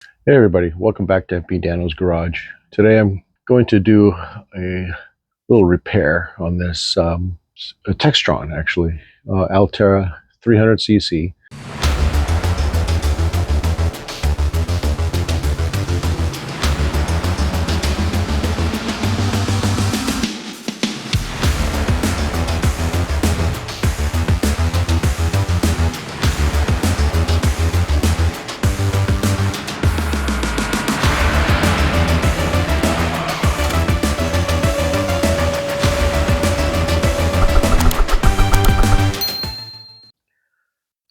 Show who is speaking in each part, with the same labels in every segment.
Speaker 1: Hey everybody, welcome back to MP Dano's Garage. Today I'm going to do a little repair on this a Textron actually, Alterra 300cc.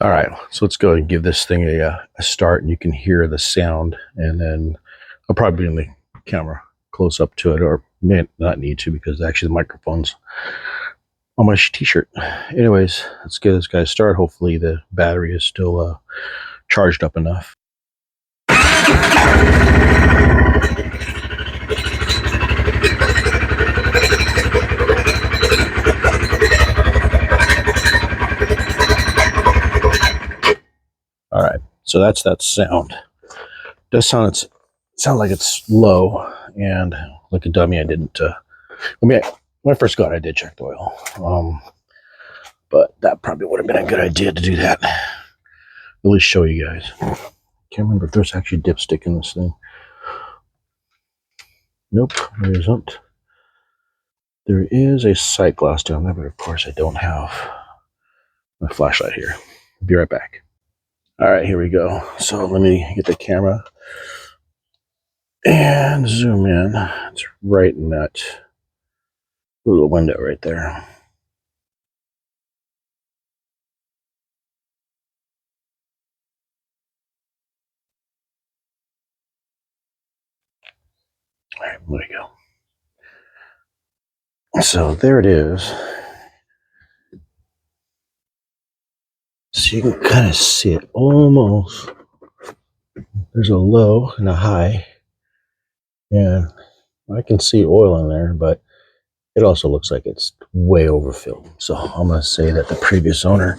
Speaker 1: All right, so let's go and give this thing a start, and you can hear the sound, and then I'll probably bring the camera close up to it, or may not need to because actually the microphone's on my t-shirt. Anyways, let's get this guy started. Hopefully the battery is still charged up enough. All right, so that's that sound. It does sound like it's low, and like a dummy, I didn't. When I first got it, I did check the oil, but that probably would have been a good idea to do that. At least show you guys. Can't remember if there's actually dipstick in this thing. Nope, there isn't. There is a sight glass down there, but of course I don't have my flashlight here. I'll be right back. All right, here we go. So let me get the camera and zoom in. It's right in that little window right there. All right, there we go. So there it is. So you can kind of see it almost. There's a low and a high, and I can see oil in there, but it also looks like it's way overfilled. So I'm going to say that the previous owner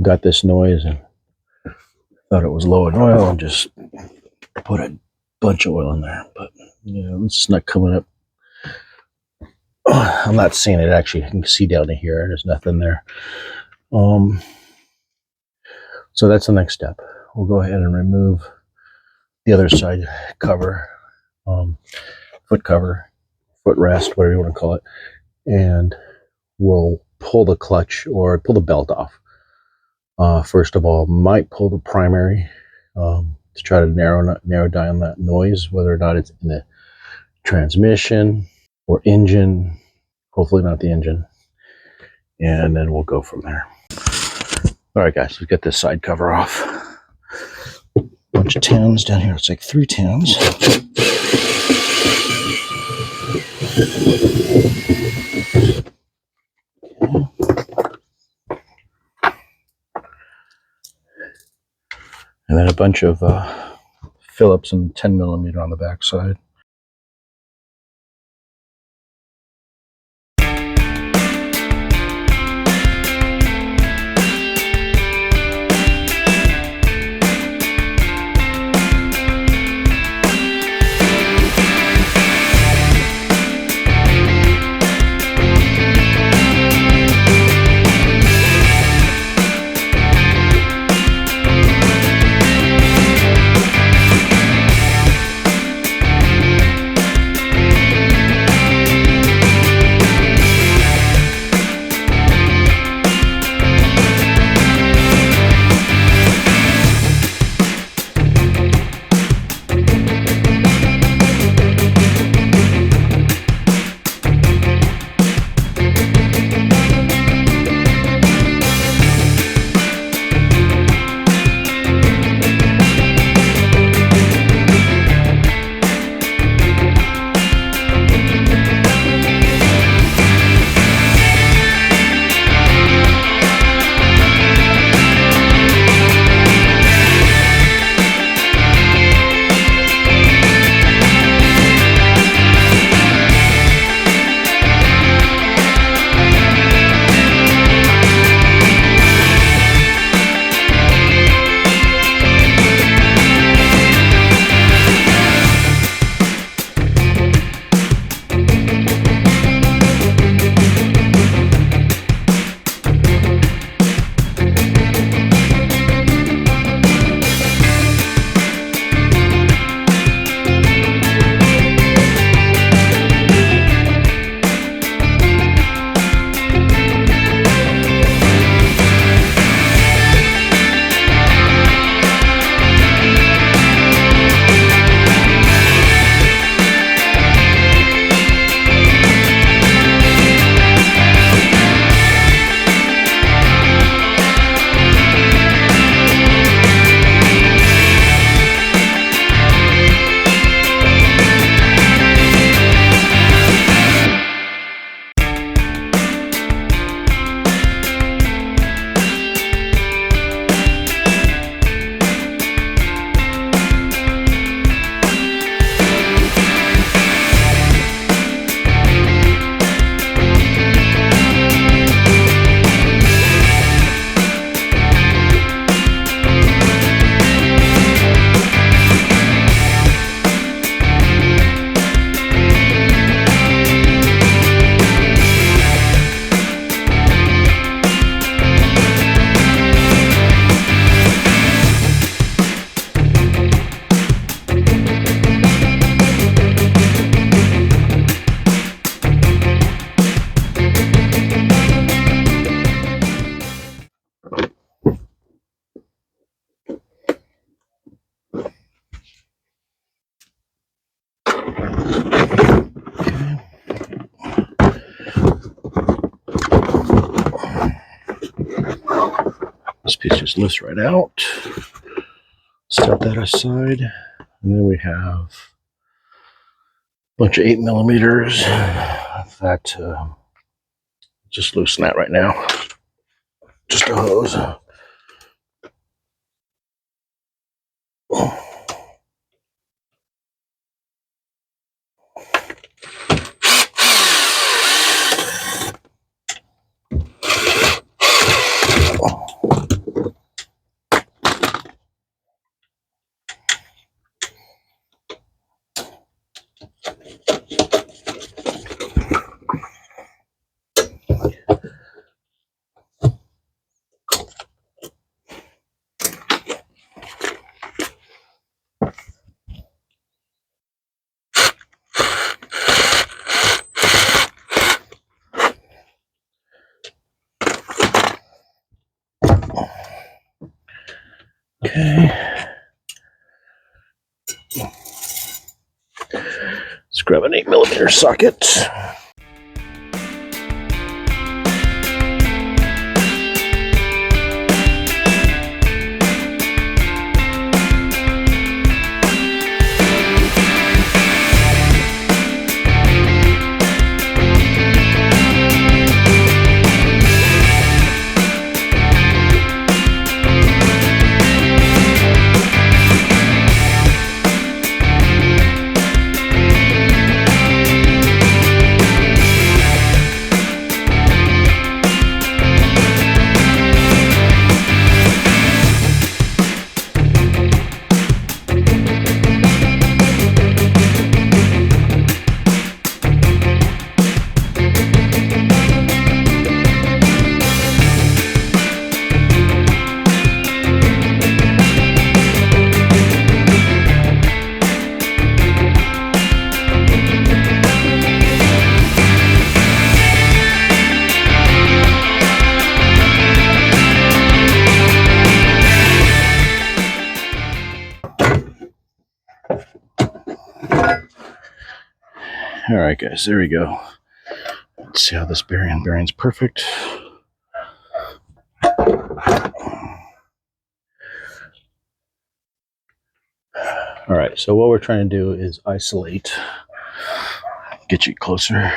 Speaker 1: got this noise and thought it was low in oil and just put a bunch of oil in there. But it's just not coming up. I'm not seeing it actually. You can see down to here. There's nothing there. So that's the next step. We'll go ahead and remove the other side cover, foot cover, footrest, whatever you want to call it, and we'll pull the clutch or pull the belt off. First of all, might pull the primary to try to narrow down that noise, whether or not it's in the transmission or engine. Hopefully not the engine, and then we'll go from there. All right, guys, let's get this side cover off. Bunch of tins down here. It's like 3 tins. And then a bunch of Phillips and 10mm on the back side. piece just lifts right out. Set that aside. And then we have a bunch of 8mm that just loosen that right now. Just a hose. Okay. Let's grab an 8mm socket. All right, guys, there we go. Let's see how this bearing's perfect. All right, so what we're trying to do is isolate. Get you closer.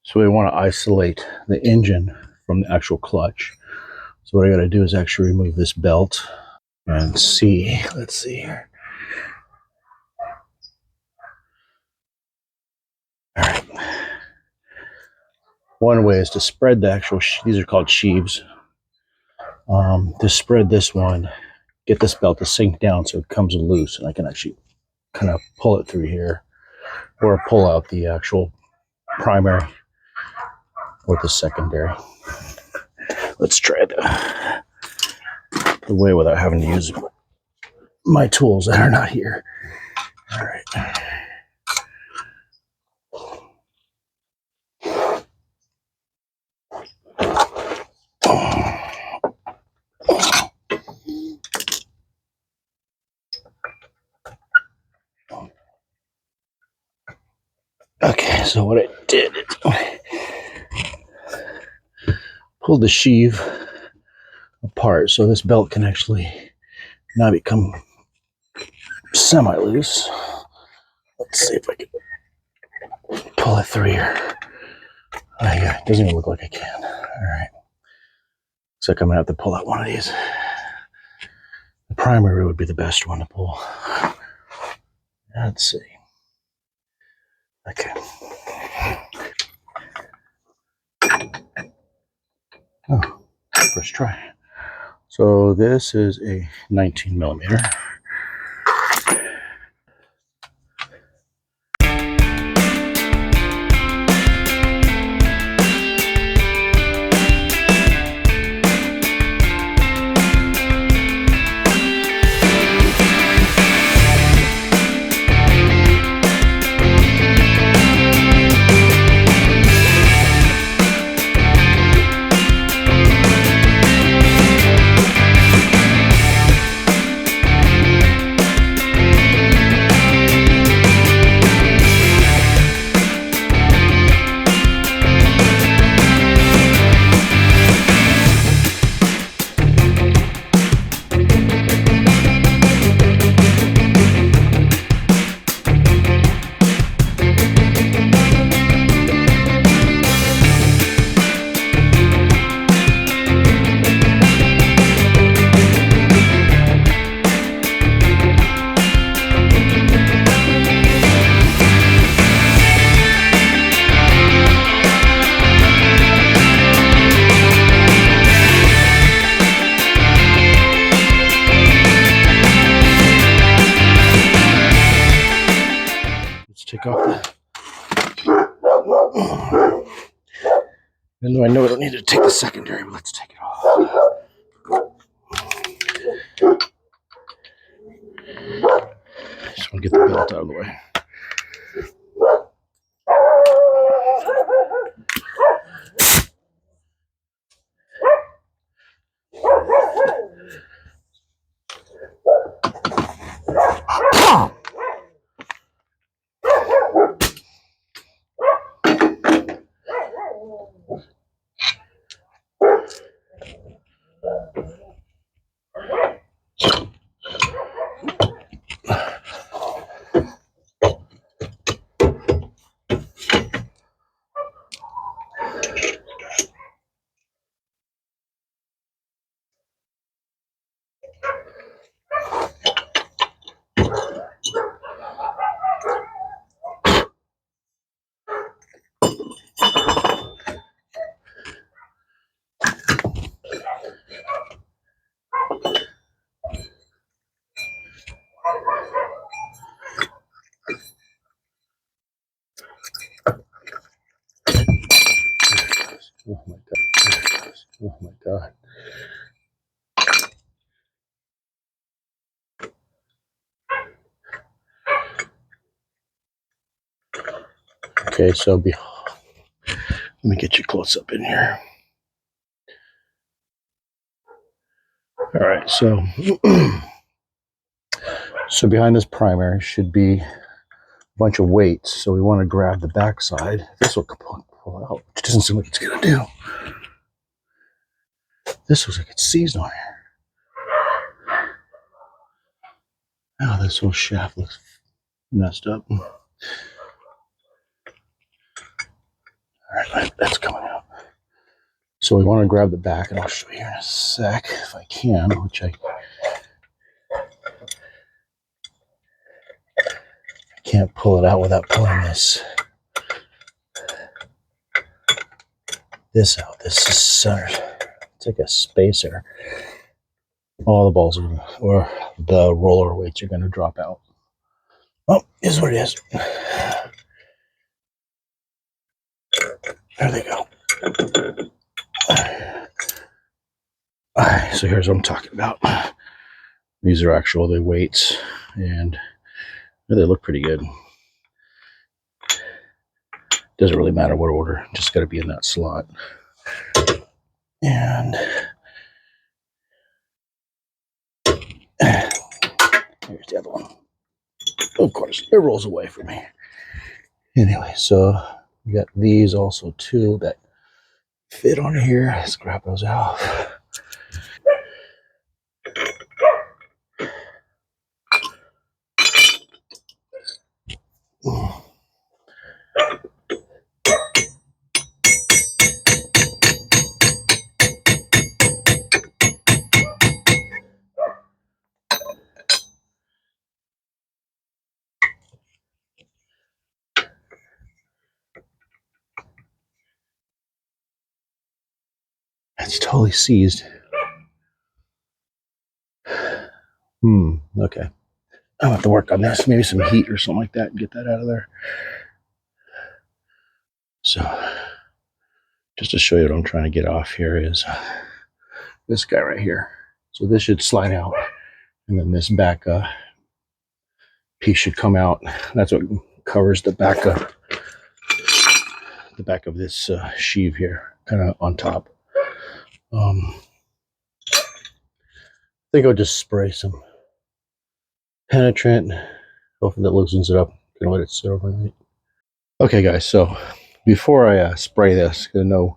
Speaker 1: So we want to isolate the engine from the actual clutch. So what I got to do is actually remove this belt and see. Let's see here. All right. One way is to spread the actual, these are called sheaves. To spread this one, get this belt to sink down so it comes loose, and I can actually kind of pull it through here, or pull out the actual primary or the secondary. Let's try the way without having to use my tools that are not here. All right. Okay, so what I did is pulled the sheave apart so this belt can actually now become semi-loose. Let's see if I can pull it through here. Oh, yeah, it doesn't even look like I can. All right. Looks like I'm gonna have to pull out one of these. The primary would be the best one to pull. Let's see. Okay. Oh, first try. So this is a 19mm. Even though I know I don't need to take the secondary, but let's take it off. Just want to get the belt out of the way. Oh my god. Oh my god. Okay, so let me get you close up in here. All right, so so behind this primary should be a bunch of weights. So we want to grab the back side. This will pull out, which doesn't seem like it's gonna do. This looks like it's seized on here. Oh, this whole shaft looks messed up. All right, that's coming out. So we want to grab the back, and I'll show you in a sec if I can, which I can't pull it out without pulling this out. This is centered. It's like a spacer. All the balls are, or the roller weights are going to drop out. Oh, is what it is. There they go. Alright, so here's what I'm talking about. These are actual the weights, and they look pretty good. Doesn't really matter what order, just got to be in that slot. And here's the other one. Of course, it rolls away from me. Anyway, so we got these also too that fit on here. Let's grab those out. It's totally seized. Okay. I'll have to work on this. Maybe some heat or something like that and get that out of there. So, just to show you what I'm trying to get off here is this guy right here. So this should slide out, and then this back piece should come out. That's what covers the back of this sheave here, kind of on top. I think I'll just spray some penetrant. Hopefully that loosens it up. Gonna let it sit overnight. Okay, guys. So before I spray this, gonna know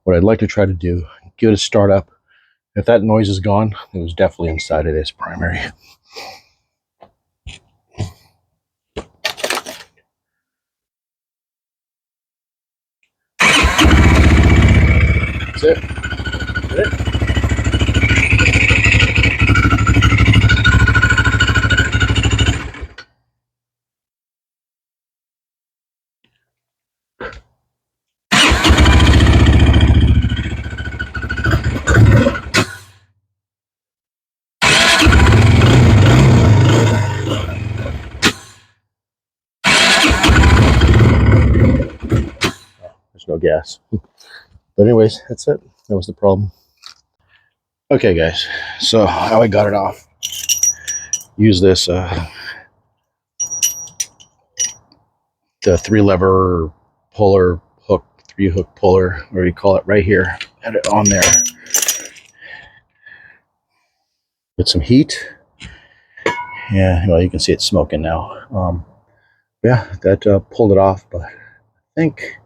Speaker 1: what I'd like to try to do. Give it a start up. If that noise is gone, it was definitely inside of this primary. That's it. There's no gas. But anyways, that's it. That was the problem. Okay, guys. So how I got it off. Use this the 3-lever puller hook, 3-hook puller, whatever you call it, right here. Had it on there. With some heat. Yeah, well, you can see it's smoking now. Yeah, that pulled it off, but I think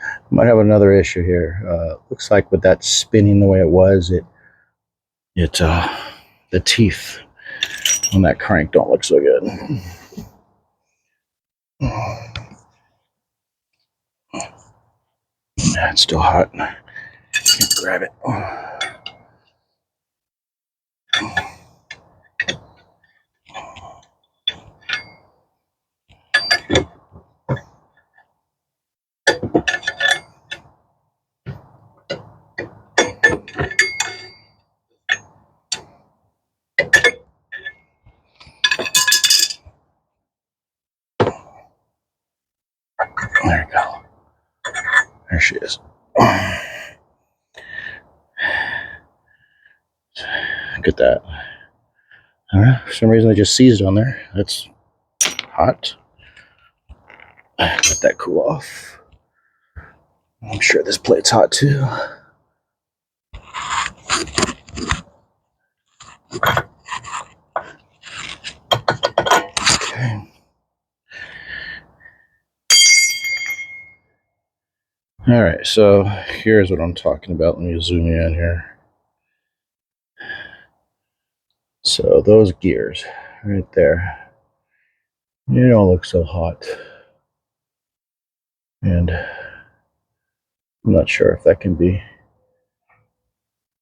Speaker 1: I might have another issue here. Looks like with that spinning the way it was, the teeth on that crank don't look so good. Yeah, it's still hot. Can't grab it. There you go. There she is. Look at that. I don't know, for some reason I just seized on there. That's hot. Let that cool off. I'm sure this plate's hot too. Okay. All right, so here's what I'm talking about. Let me zoom in here. So those gears right there, they don't look so hot. And I'm not sure if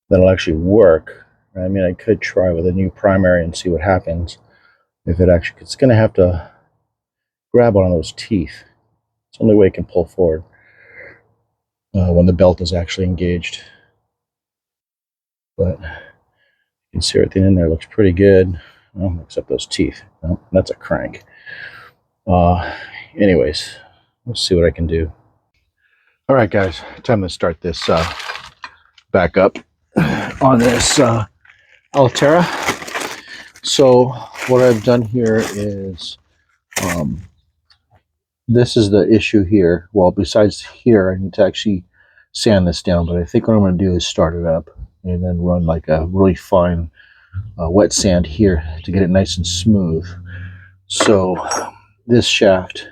Speaker 1: that'll actually work. I mean, I could try with a new primary and see what happens. If it actually, it's going to have to grab on those teeth. It's the only way it can pull forward when the belt is actually engaged. But you can see everything in there looks pretty good, well, except those teeth. Well, that's a crank. Anyways, let's see what I can do. All right, guys, time to start this back up on this Alterra. So what I've done here is this is the issue here. Well, besides here, I need to actually sand this down, but I think what I'm going to do is start it up and then run like a really fine wet sand here to get it nice and smooth. So this shaft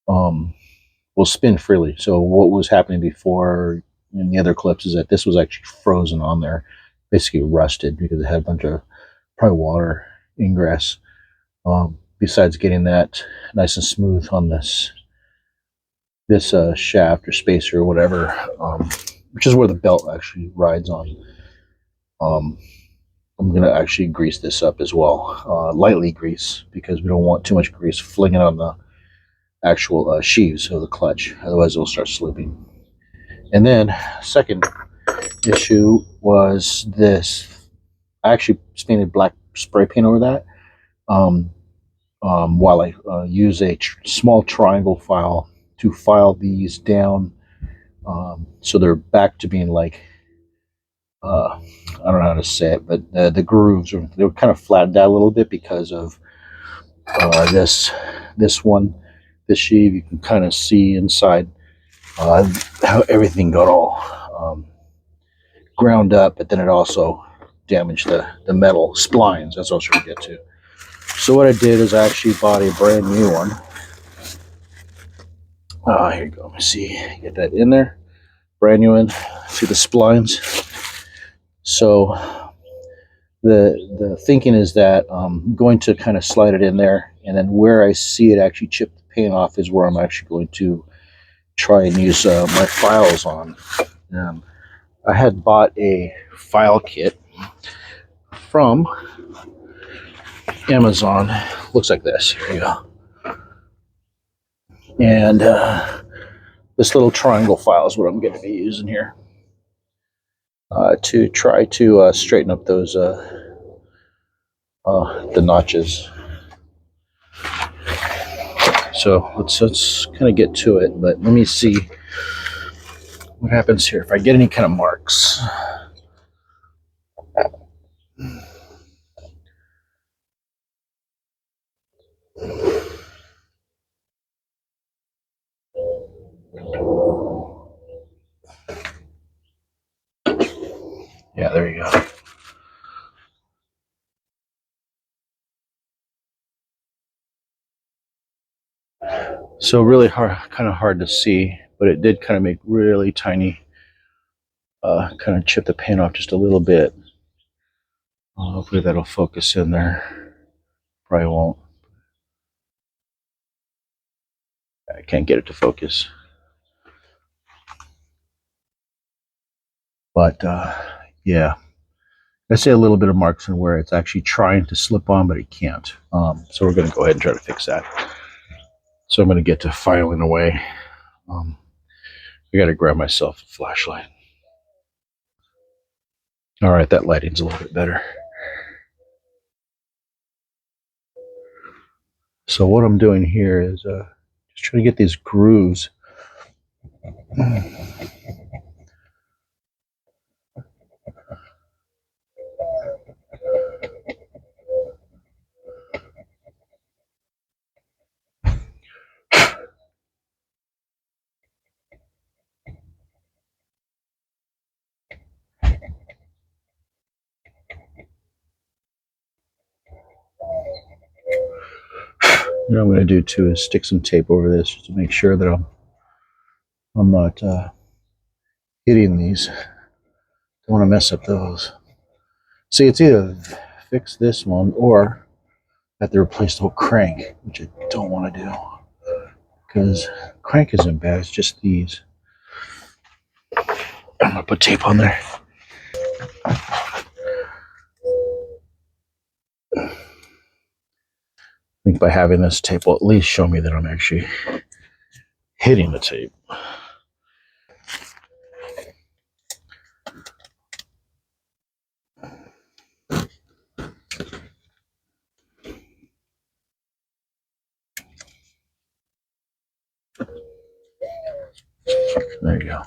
Speaker 1: will spin freely. So what was happening before in the other clips is that this was actually frozen on there, basically rusted because it had a bunch of probably water ingress. Besides getting that nice and smooth on this shaft or spacer or whatever, which is where the belt actually rides on. I'm going to actually grease this up as well, lightly grease, because we don't want too much grease flinging on the actual sheaves of the clutch, otherwise it'll start slipping. And then second issue was this. I actually painted black spray paint over that while I use a small triangle file to file these down so they're back to being like I don't know how to say it, but the grooves they were kind of flattened out a little bit because of this sheave. You can kind of see inside how everything got all ground up, but then it also damaged the metal splines. That's what I was trying to get to. So what I did is I actually bought a brand new one. Here you go. Let me see. Get that in there. Brand new one. See the splines. So the thinking is that I'm going to kind of slide it in there, and then where I see it actually chip the paint off is where I'm actually going to try and use my files on. I had bought a file kit from Amazon. Looks like this. Here you go. And this little triangle file is what I'm going to be using here to try to straighten up those the notches. So let's kind of get to it, but let me see what happens here if I get any kind of marks. Yeah, there you go. So really hard, kind of hard to see, but it did kind of make really tiny, kind of chip the paint off just a little bit. Hopefully that'll focus in there. Probably won't. I can't get it to focus. But yeah, I see a little bit of marks on where it's actually trying to slip on, but it can't. So we're going to go ahead and try to fix that. So I'm going to get to filing away. I got to grab myself a flashlight. All right, that lighting's a little bit better. So what I'm doing here is just trying to get these grooves. What I'm going to do too is stick some tape over this just to make sure that I'm not hitting these. Don't want to mess up those. See, it's either fix this one or I have to replace the whole crank, which I don't want to do because crank isn't bad. It's just these. I'm going to put tape on there. I think by having this tape will at least show me that I'm actually hitting the tape. There you go.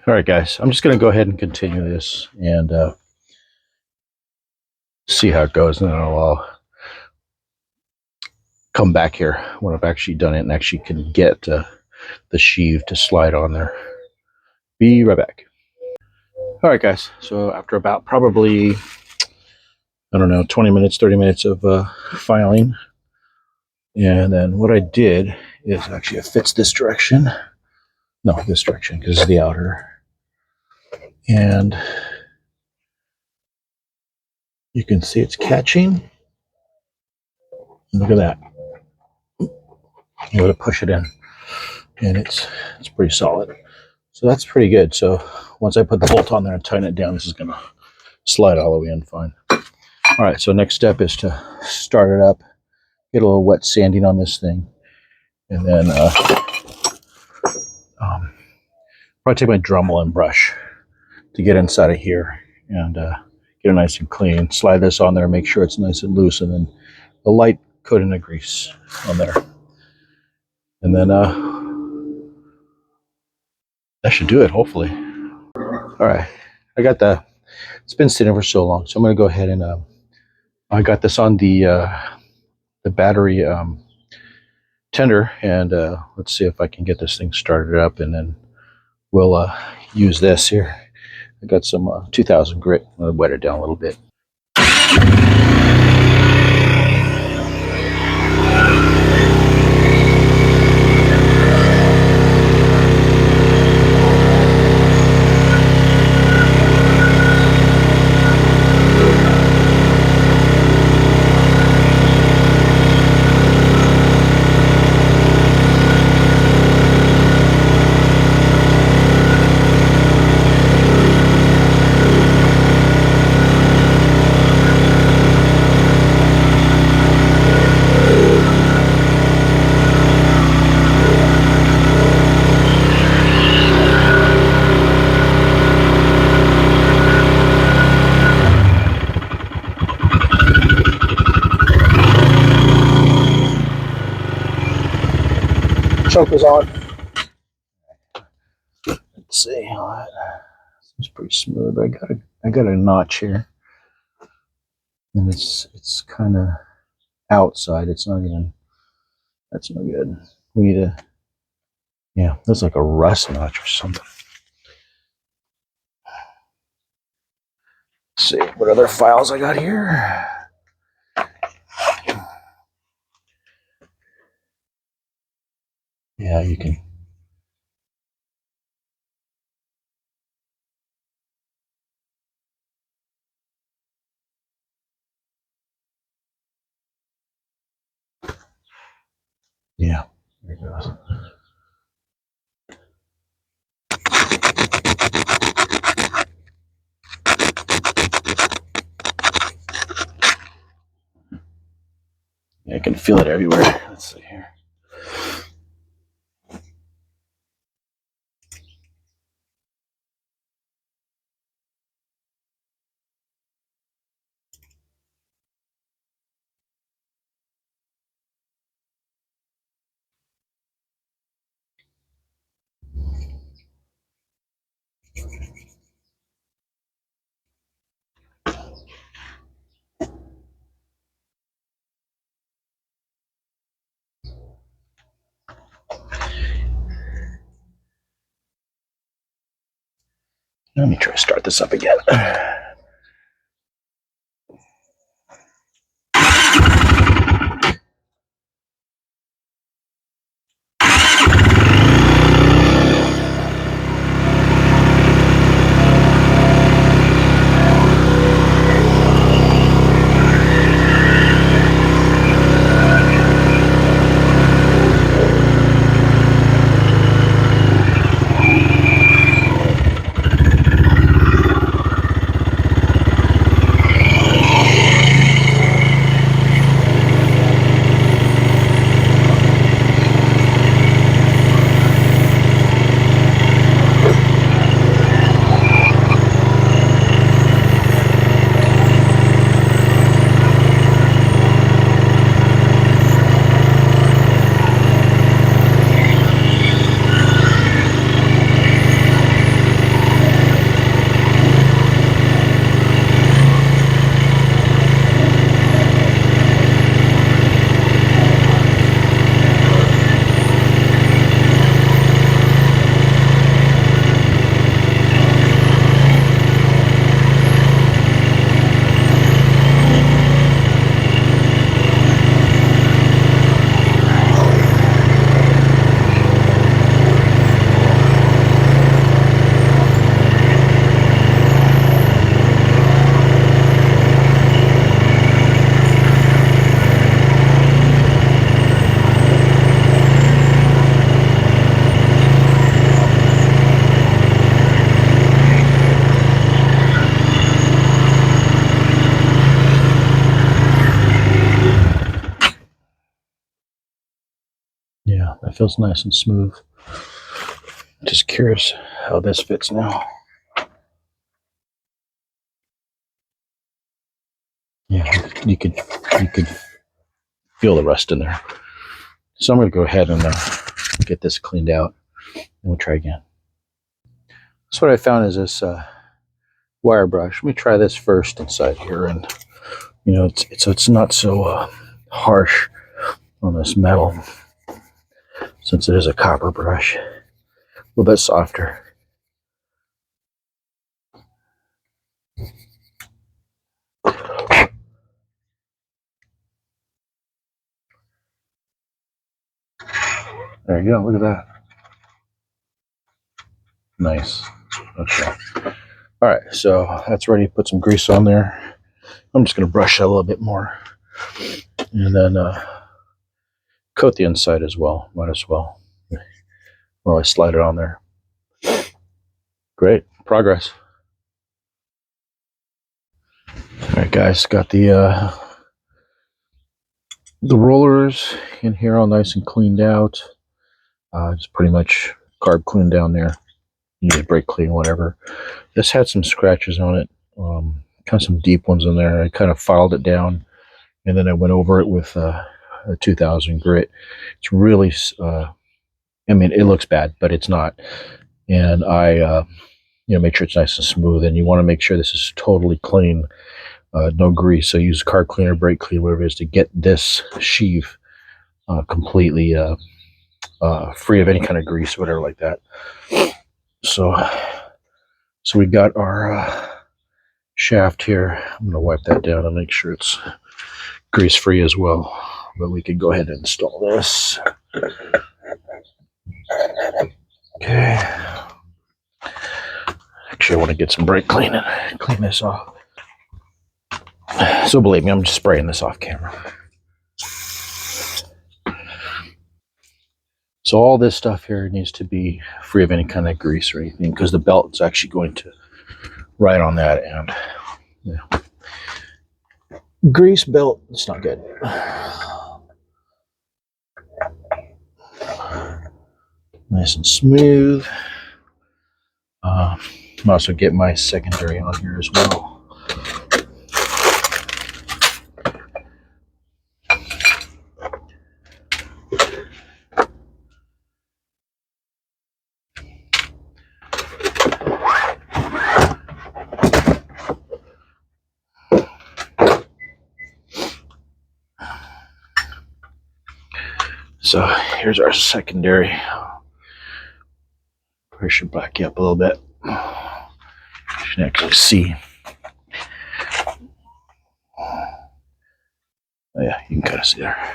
Speaker 1: All right, guys, I'm just going to go ahead and continue this and see how it goes, and then I'll come back here when I've actually done it and actually can get the sheave to slide on there. Be right back. All right, guys, so after about probably, I don't know, 20 minutes, 30 minutes of filing, and then what I did is actually it fits this direction. No, this direction, because it's the outer. And you can see it's catching. Look at that. I'm going to push it in, and it's pretty solid. So that's pretty good. So once I put the bolt on there and tighten it down, this is going to slide all the way in fine. All right, so next step is to start it up, get a little wet sanding on this thing, and then probably take my Dremel and brush to get inside of here and get it nice and clean. Slide this on there, make sure it's nice and loose, and then a light coating of grease on there. And then that should do it, hopefully. All right, I got it's been sitting for so long, so I'm going to go ahead and I got this on the battery tender, and let's see if I can get this thing started up, and then we'll use this here. I got some 2000 grit. I'll wet it down a little bit. Choke is on. Let's see. Seems pretty smooth. I got a notch here, and it's kind of outside. It's not even. That's no good. We need a. Yeah, that's like a rust notch or something. Let's see what other files I got here. Yeah, you can. Yeah, there it goes. Yeah, I can feel it everywhere. Let's see here. Let me try to start this up again. Yeah, that feels nice and smooth. Just curious how this fits now. Yeah, you could feel the rust in there. So I'm going to go ahead and get this cleaned out, and we'll try again. So what I found is this wire brush. Let me try this first inside here, and you know, it's not so harsh on this metal. since it is a copper brush, a little bit softer. There you go, look at that. Nice. Okay. All right, so that's ready. Put some grease on there. I'm just going to brush it a little bit more. And then coat the inside as well. Might as well. While I slide it on there. Great. Progress. All right, guys. Got the rollers in here all nice and cleaned out. Just pretty much carb clean down there. You need brake clean, whatever. This had some scratches on it. Kind of some deep ones in there. I kind of filed it down, and then I went over it with a 2000 grit. It's really, I mean, it looks bad, but it's not. And I, make sure it's nice and smooth. And you want to make sure this is totally clean, no grease. So use car cleaner, brake clean, whatever it is, to get this sheave completely free of any kind of grease, whatever like that. So we got our shaft here. I'm going to wipe that down and make sure it's grease free as well. But we can go ahead and install this. Okay. Actually, I want to get some brake clean and clean this off. So believe me, I'm just spraying this off camera. So all this stuff here needs to be free of any kind of grease or anything, because the belt is actually going to ride on that, and grease belt, it's not good. Nice and smooth. I'm also get my secondary on here as well. So here's our secondary. Pressure back you up a little bit. You can actually see. Oh yeah, you can kind of see there.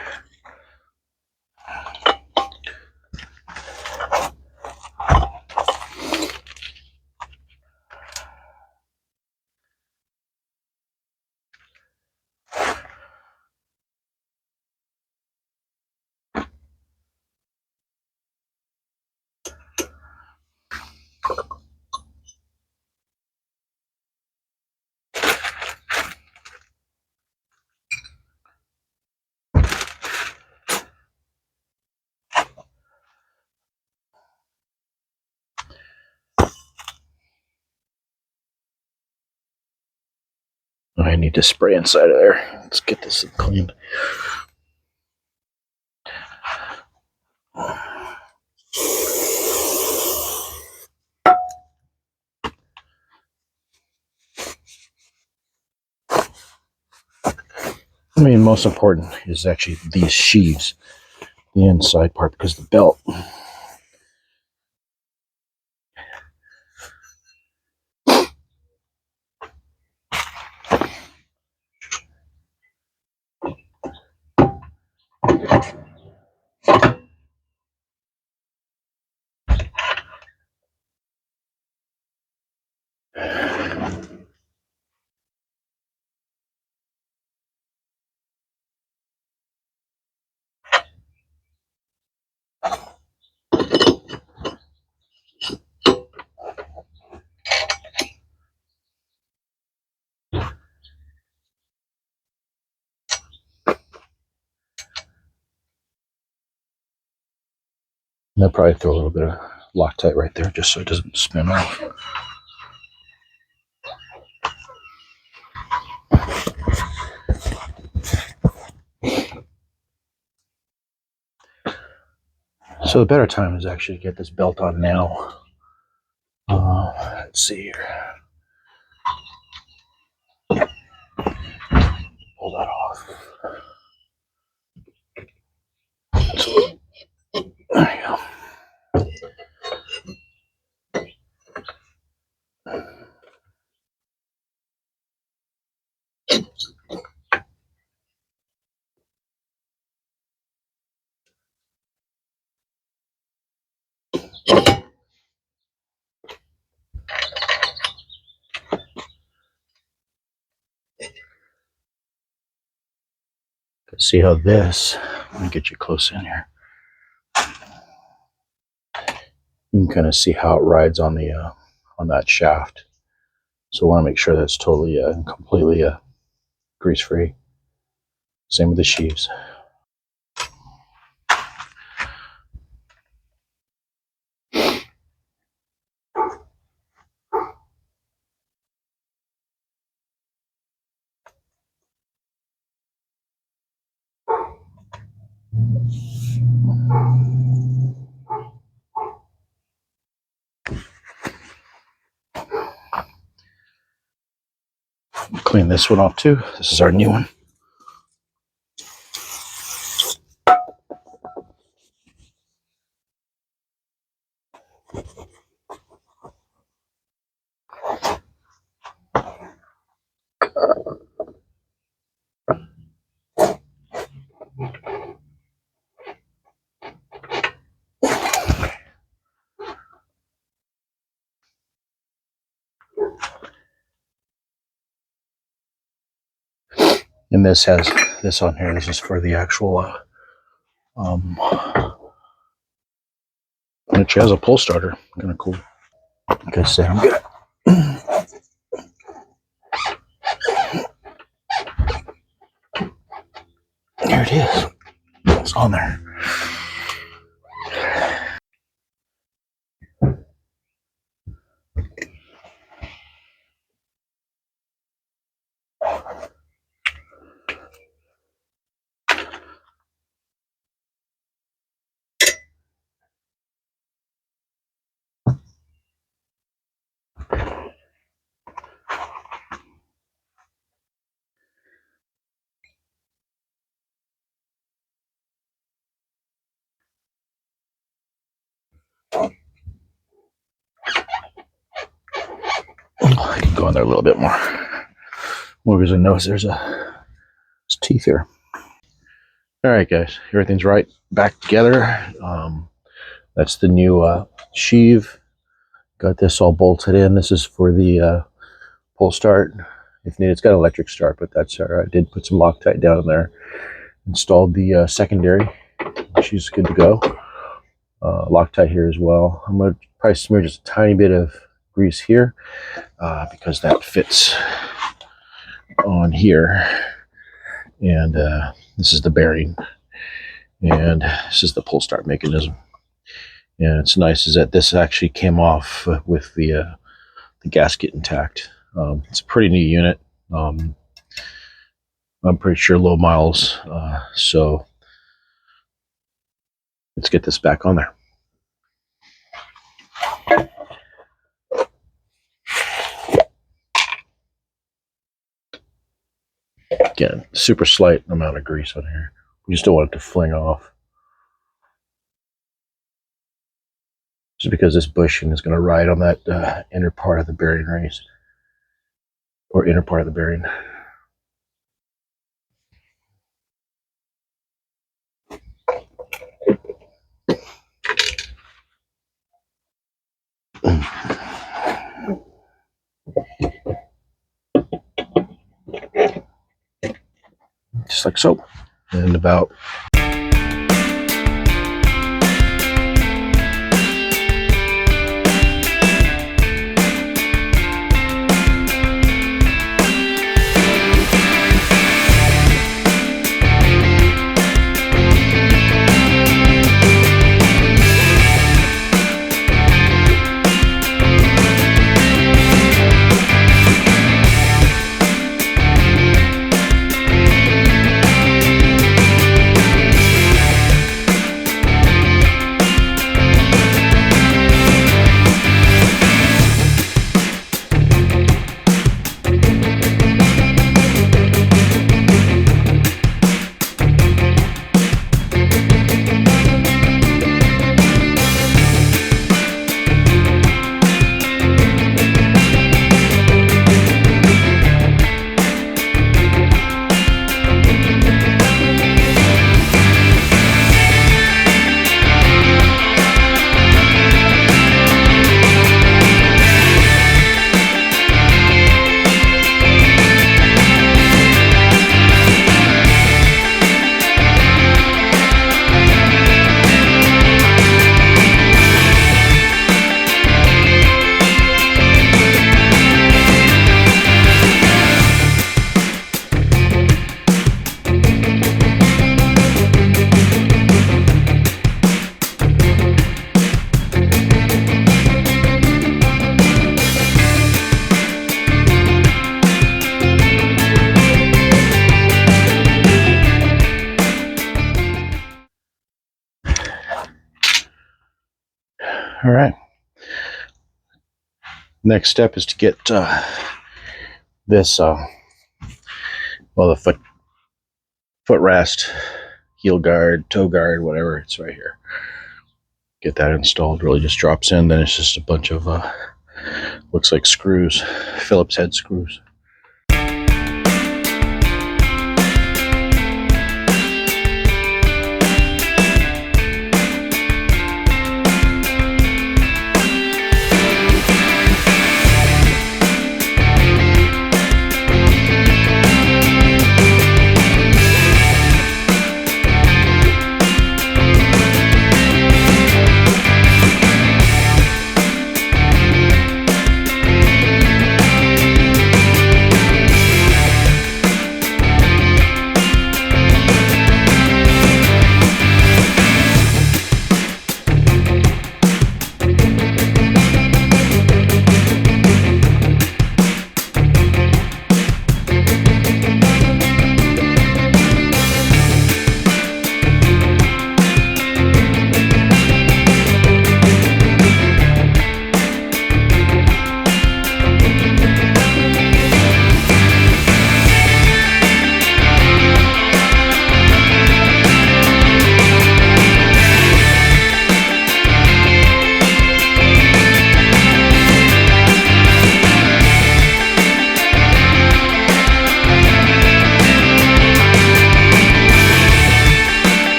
Speaker 1: I need to spray inside of there. Let's get this cleaned. I mean, most important is actually these sheaves, the inside part, because the belt. And I'll probably throw a little bit of Loctite right there just so it doesn't spin off. So the better time is actually to get this belt on now. Let's see here. Pull that off. So There you go. See how this, let me get you close in here. You can kind of see how it rides on the on that shaft. So I want to make sure that's totally completely grease free. Same with the sheaves. Clean this one off too. This is our new one. And this has this on here. This is for the actual which has a pull starter. Kind of cool. Like I said, I'm good. There it is. It's on there. I can go in there a little bit more. More because I notice there's teeth here. All right, guys, everything's right back together. That's the new sheave. Got this all bolted in. This is for the pull start. If needed, it's got an electric start, but that's all right. I did put some Loctite down in there. Installed the secondary. She's good to go. Loctite here as well. I'm going to probably smear just a tiny bit of grease here because that fits on here. And this is the bearing. And this is the pull start mechanism. And it's nice is that this actually came off with the gasket intact. It's a pretty neat unit. I'm pretty sure low miles. So let's get this back on there. Again, super slight amount of grease on here. We just don't want it to fling off. Just because this bushing is going to ride on that inner part of the bearing race. Or inner part of the bearing. Just like so. And about All right. Next step is to get this, well, the footrest, heel guard, toe guard, whatever. It's right here. Get that installed. Really just drops in. Then it's just a bunch of looks like screws, Phillips head screws.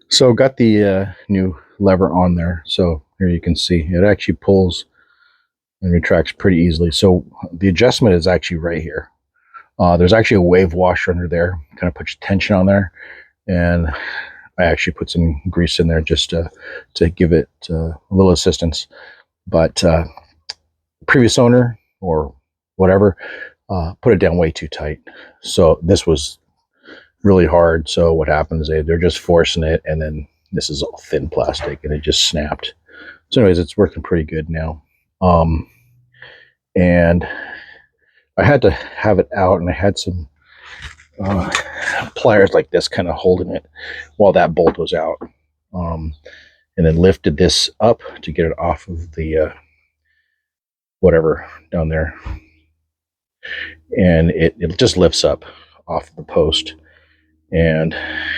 Speaker 1: So got the new lever on there. So here you can see it actually pulls and retracts pretty easily. So the adjustment is actually right here. There's actually a wave washer under there, kind of puts tension on there. And I actually put some grease in there just to give it a little assistance. But previous owner or whatever put it down way too tight. So this was really hard. So what happens, they're just forcing it, and then this is all thin plastic and it just snapped. So anyways, it's working pretty good now. And I had to have it out, and I had some pliers like this kind of holding it while that bolt was out, and then lifted this up to get it off of the whatever down there, and it just lifts up off the post. And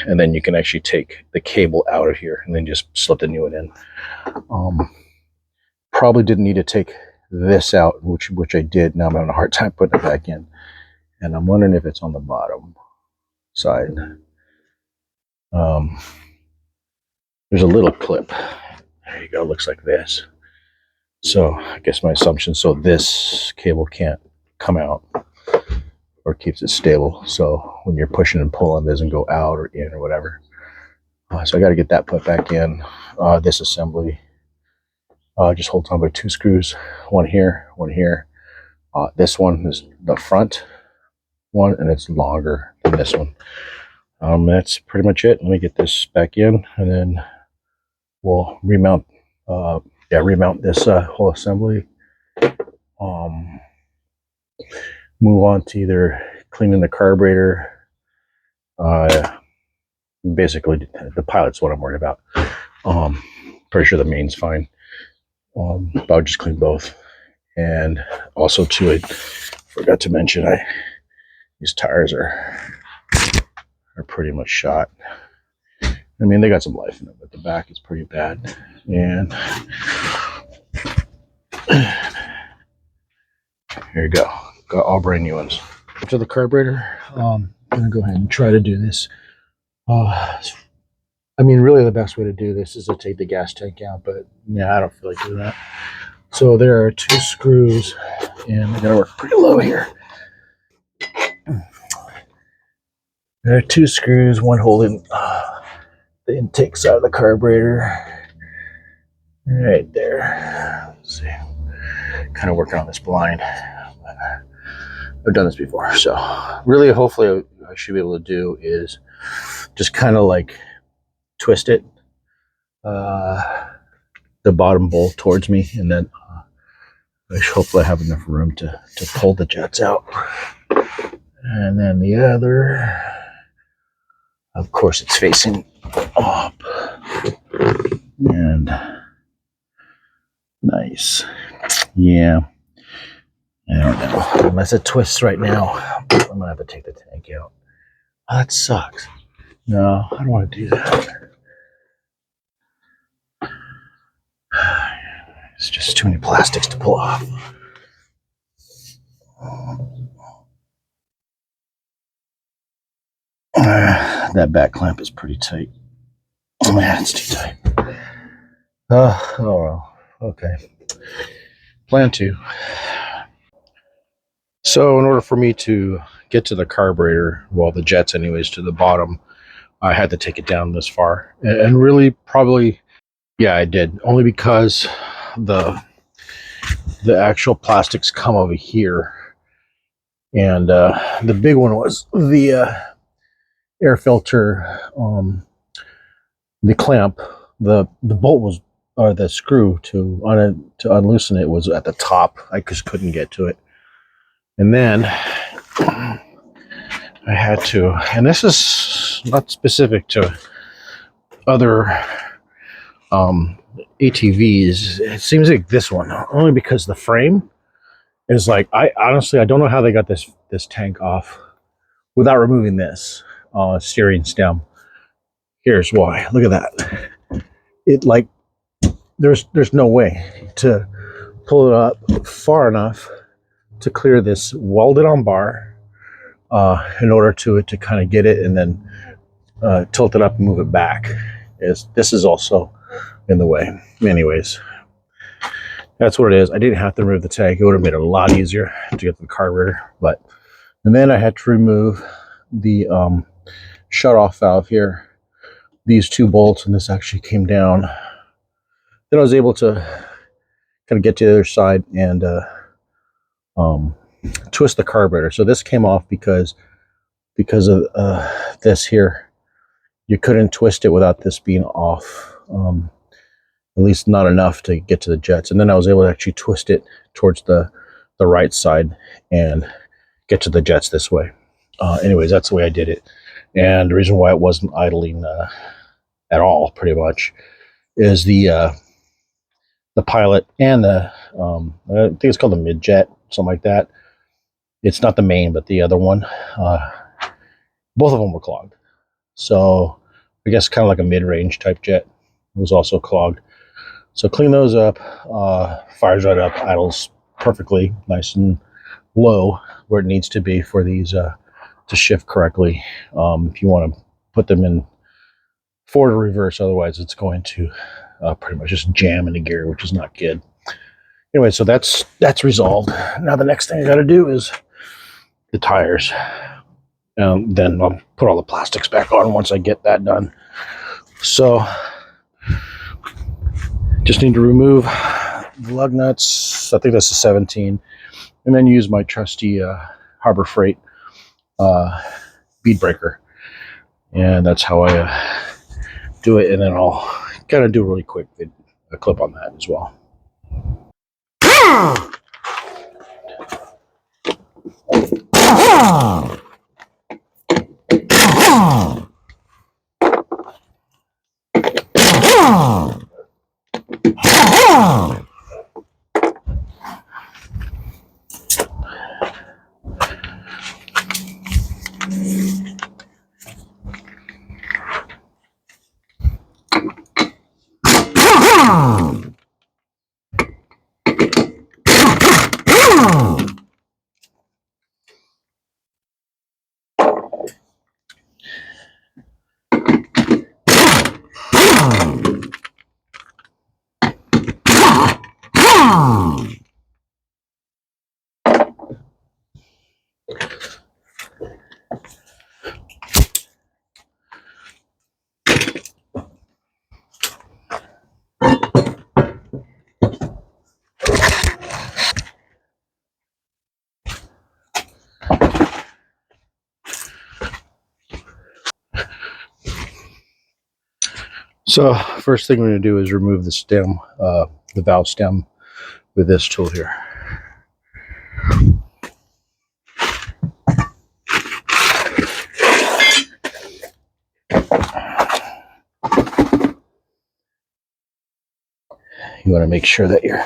Speaker 1: then you can actually take the cable out of here and then just slip the new one in. Probably didn't need to take this out, which I did. Now I'm having a hard time putting it back in, and I'm wondering if it's on the bottom side. There's a little clip. There you go. Looks like this. So I guess my assumption, so this cable can't come out, or keeps it stable, so when you're pushing and pulling, it doesn't go out or in or whatever. So I got to get that put back in. This assembly just holds on by 2 screws, one here, one here. This one is the front one, and it's longer than this one. That's pretty much it. Let me get this back in, and then we'll remount this whole assembly. Move on to either cleaning the carburetor. Basically, the pilot's what I'm worried about. Pretty sure the main's fine. But I'll just clean both. And also, too, I forgot to mention, these tires are pretty much shot. I mean, they got some life in it, but the back is pretty bad. And here you go. Got all brand new ones. To the carburetor, I'm gonna go ahead and try to do this. I mean, really the best way to do this is to take the gas tank out, but yeah, I don't feel like doing that. So there are 2 screws, and I gotta work pretty low here. There are 2 screws, one holding the intake side of the carburetor. Right there. Let's see. Kind of working on this blind. I've done this before, so really, hopefully, I should be able to do is just kind of like twist it, the bottom bolt towards me, and then I should hopefully have enough room to pull the jets out. And then the other, of course, it's facing up. And nice. Yeah. I don't know. Unless it twists right now, I'm going to have to take the tank out. Oh, that sucks. No, I don't want to do that. It's just too many plastics to pull off. That back clamp is pretty tight. Yeah, it's too tight. Oh well. Okay. Plan 2. So in order for me to get to the carburetor, well, the jets anyways, to the bottom, I had to take it down this far. And really, probably, yeah, I did. Only because the actual plastics come over here. And the big one was the air filter, the clamp, the bolt was, or the screw to unloosen it was at the top. I just couldn't get to it. And then I had to, and this is not specific to other ATVs. It seems like this one, only because the frame is like, I honestly, I don't know how they got this tank off without removing this steering stem. Here's why. Look at that. It like, there's no way to pull it up far enough to clear this welded on bar in order to kind of get it and then tilt it up and move it back. This is also in the way. Anyways, that's what it is. I didn't have to remove the tank. It would have made it a lot easier to get to the carburetor. And then I had to remove the shut-off valve here. These 2 bolts, and this actually came down. Then I was able to kind of get to the other side and twist the carburetor. So this came off because of this here. You couldn't twist it without this being off, at least not enough to get to the jets. And then I was able to actually twist it towards the right side and get to the jets this way. Anyways, that's the way I did it. And the reason why it wasn't idling at all, pretty much, is the pilot and the I think it's called the mid-jet, something like that. It's not the main, but the other one. Both of them were clogged. So I guess kind of like a mid-range type jet. It was also clogged. So clean those up, fires right up, idles perfectly, nice and low where it needs to be for these to shift correctly. If you want to put them in forward or reverse, otherwise it's going to pretty much just jam into gear, which is not good. Anyway, so that's resolved. Now the next thing I got to do is the tires. Then I'll put all the plastics back on once I get that done. So just need to remove the lug nuts. I think that's a 17, and then use my trusty Harbor Freight bead breaker, and that's how I do it. And then I'll kind of do a really quick a clip on that as well. So first thing we're going to do is remove the stem, the valve stem, with this tool here. You want to make sure that you're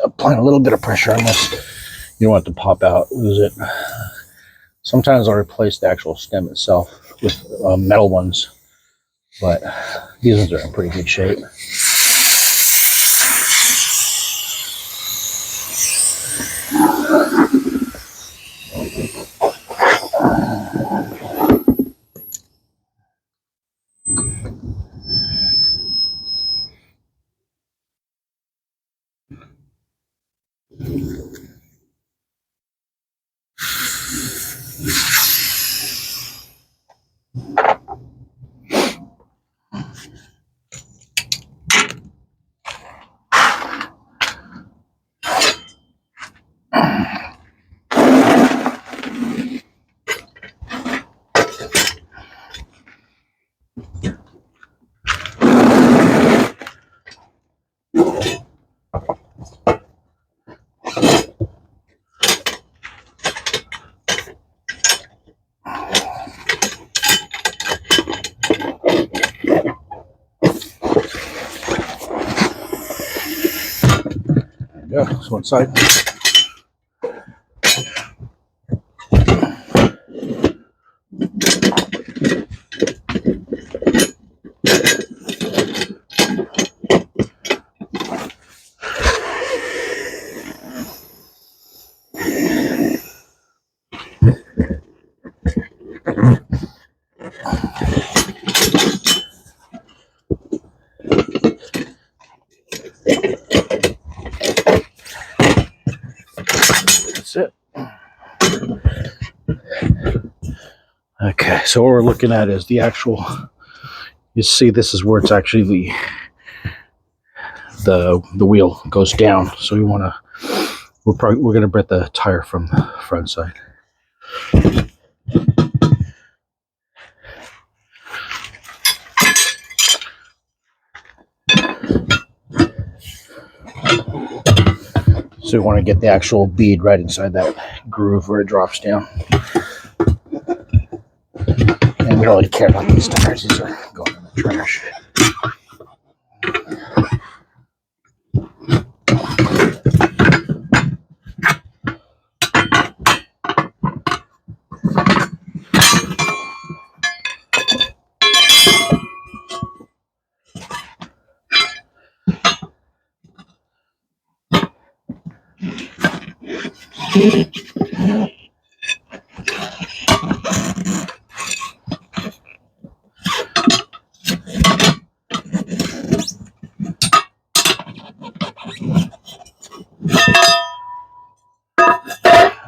Speaker 1: applying a little bit of pressure on this. You don't want it to pop out, lose it. Sometimes I'll replace the actual stem itself with metal ones, but these ones are in pretty good shape. There we go, so one side. That's it. Okay, so what we're looking at is the actual, you see this is where it's actually the wheel goes down. So we want to, we're going to break the tire from the front side. So we want to get the actual bead right inside that groove where it drops down. And we don't really care about these tires, these are going in the trash.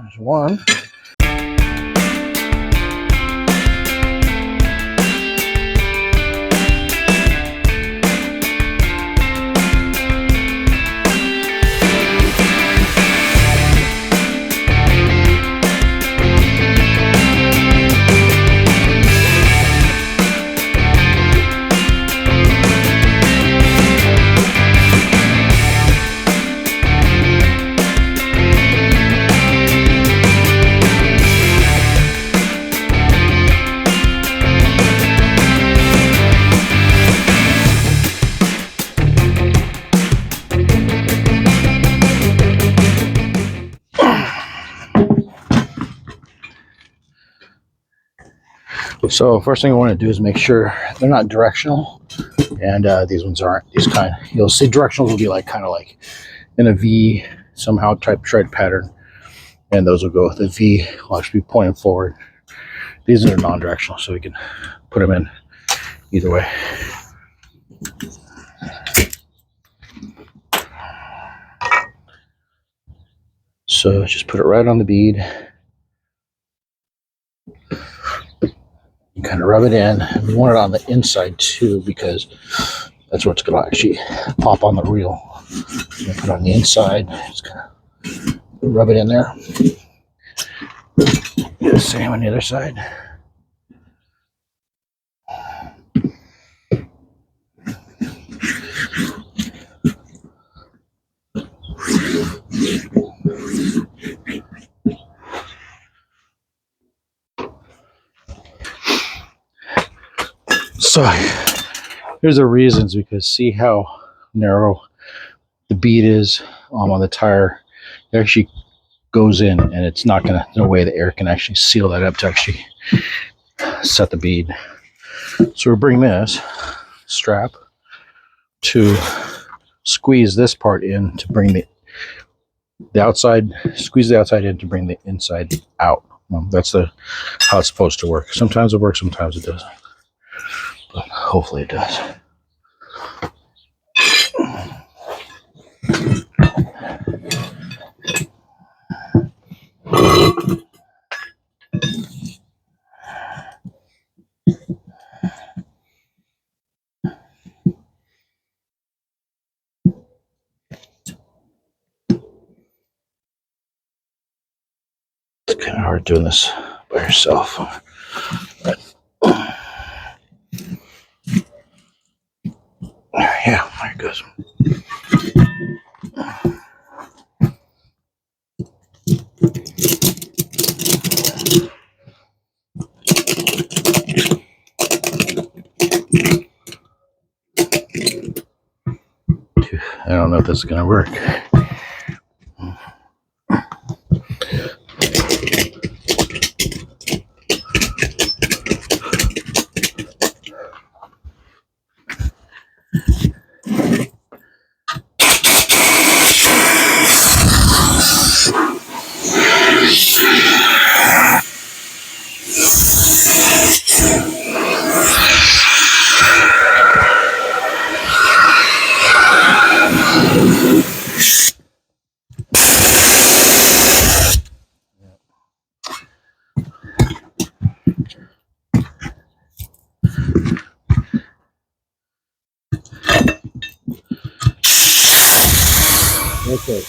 Speaker 1: There's one. So first thing I want to do is make sure they're not directional, and these ones aren't. These kind, you'll see directionals will be like kind of like in a V somehow type tread pattern. and those will go. The V will actually be pointing forward. These are non-directional, so we can put them in either way. So just put it right on the bead. You kind of rub it in. We want it on the inside too, because that's where it's going to actually pop on the reel. You put it on the inside. Just kind of rub it in there. Do the same on the other side. So here's the reasons, because see how narrow the bead is on the tire. It actually goes in, and it's not going to, no way the air can actually seal that up to actually set the bead. So we bring this strap to squeeze this part in to bring the outside, squeeze the outside in to bring the inside out. That's how it's supposed to work. Sometimes it works, sometimes it doesn't. But hopefully it does. It's kind of hard doing this by yourself. But, yeah, there it goes. I don't know if this is going to work. Okay.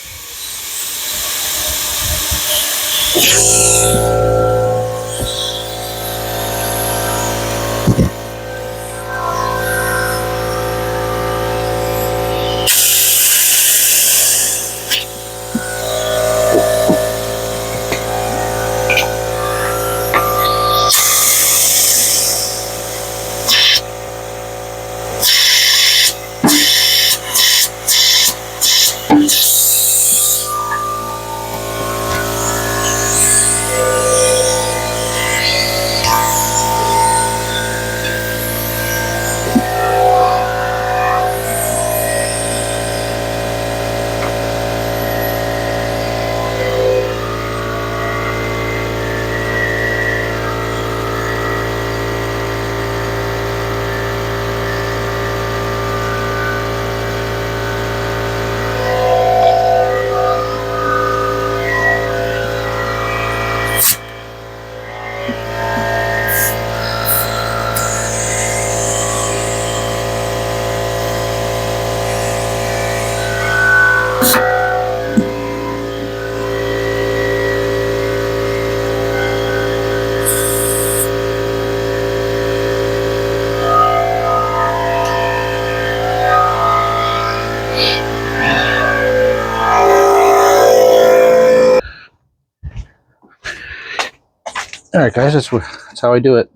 Speaker 1: All right, guys, that's how I do it.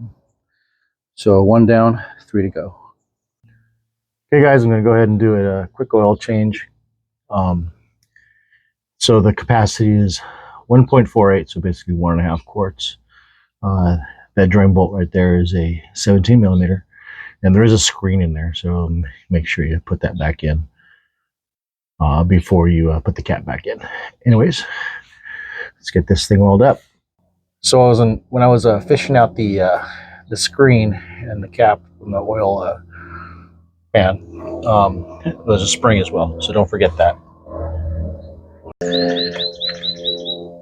Speaker 1: So 1 down, 3 to go. Okay, guys, I'm going to go ahead and do a quick oil change. So the capacity is 1.48, so basically 1.5 quarts. That drain bolt right there is a 17 millimeter, and there is a screen in there, so make sure you put that back in before you put the cap back in. Anyways, let's get this thing rolled up. So when I was fishing out the screen and the cap from the oil pan, there's a spring as well, so don't forget that.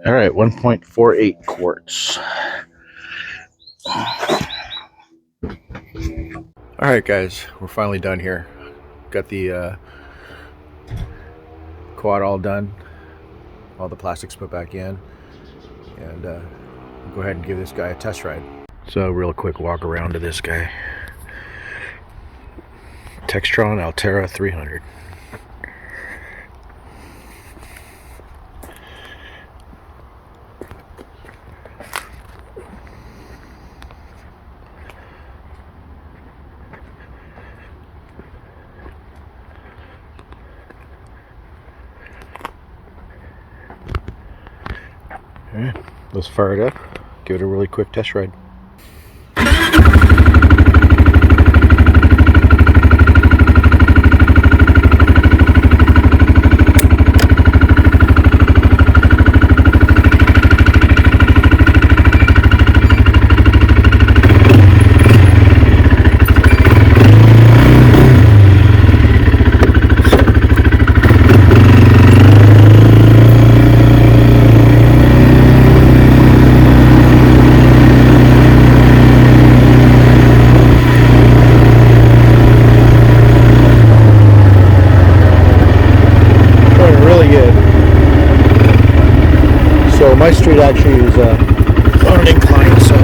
Speaker 1: All right, 1.48 quarts. All right, guys, we're finally done here. Got the quad all done, all the plastics put back in, and we'll go ahead and give this guy a test ride. So real quick walk around to this guy. Textron Alterra 300. Alright, let's fire it up, give it a really quick test ride. So my street actually is on an incline, so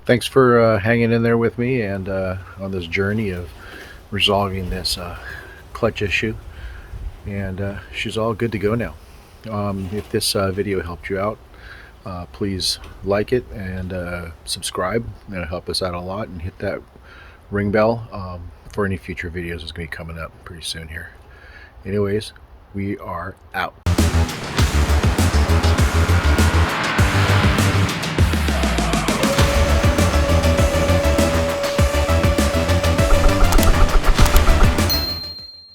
Speaker 1: thanks for hanging in there with me and on this journey of resolving this clutch issue, and she's all good to go now. If this video helped you out, please like it and subscribe. That'll help us out a lot, and hit that ring bell for any future videos that's going to be coming up pretty soon here. Anyways, we are out.